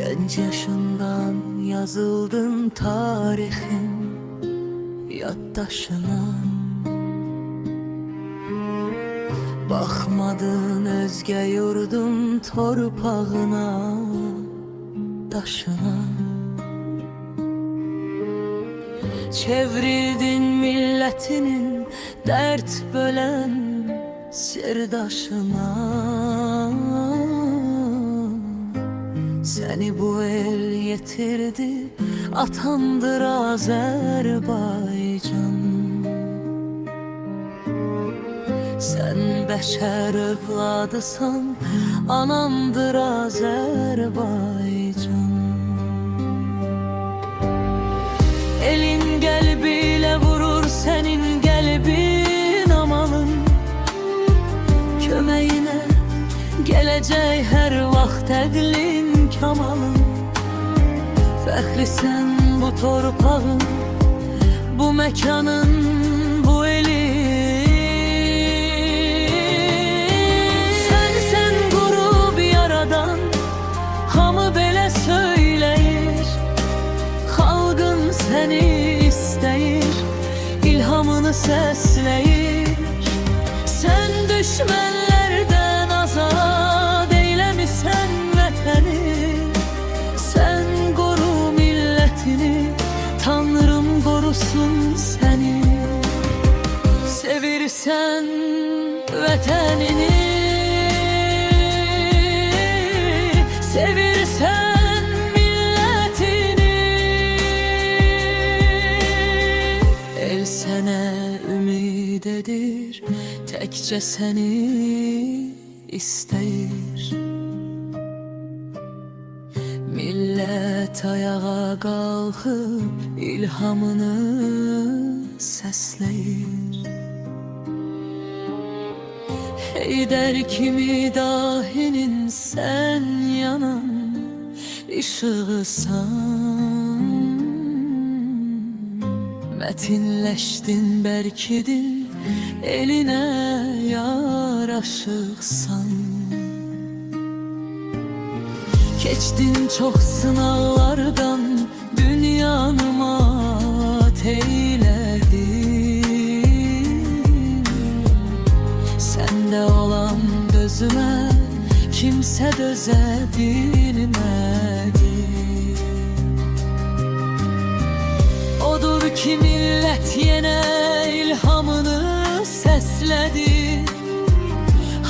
Genç yaşından yazıldın tarihin yaddaşına. Bakmadın özge yurdun torpağına, taşına. Çevrildin milletinin dert bölen sirdaşına. Seni bu el yetirdi, atandır Azerbaycan. Sen beşer övladısan, anandır Azerbaycan. Elin gelbiyle vurur senin gelbin amalın. Kömeğine gelecek her vaxt əqlin kamalın. Fəxri sen bu torpağın, bu məkanın, bu elin. Sen qurub yaradan, hamı belə söyləyir. Xalqın səni istəyir, ilhamını səsləyir. Sen düşmənlərdən azad eyləmisən vətəni. Sen qoru millətini, Tanrım qorusun səni. Sevirsən vətənini, sevirsən millətini. El sənə ümid edir, təkcə səni istəyir. Millət ayağa qalxıb ilhamını səsləyir. Heydər kimi dahinin sən yanan işığısan. Mətinləşdin, bərkidin, elinə yaraşıqsan. Keçdin çox sınaqlardan, dünyanı mat eylədin. Səndə olan dözümə kimsə dözə bilmədi. Odur ki millət yenə ilhamını səslədi.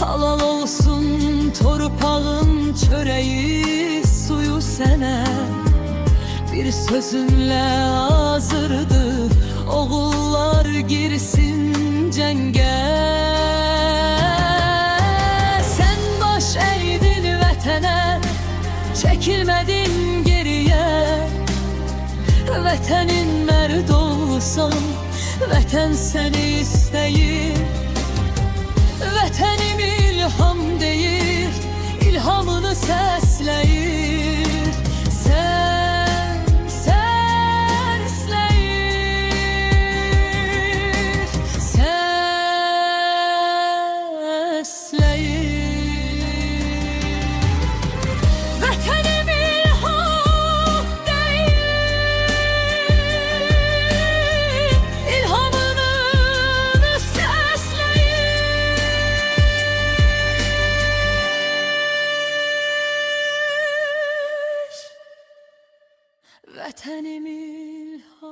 Halal olsun torpağın çöreği suyu sənə. Bir sözünlə hazırdır, oğullar girsin cəngə. Sen baş əydin vətənə, çəkilmədin geriyə. Vətənin mərd olsan, vətən səni istəyir. Vətənim ilham deyir, ilhamını səsləyir. Səsləyir, səsləyir. Vətənim ilham deyir, ilhamını səsləyir. Vətənim ilham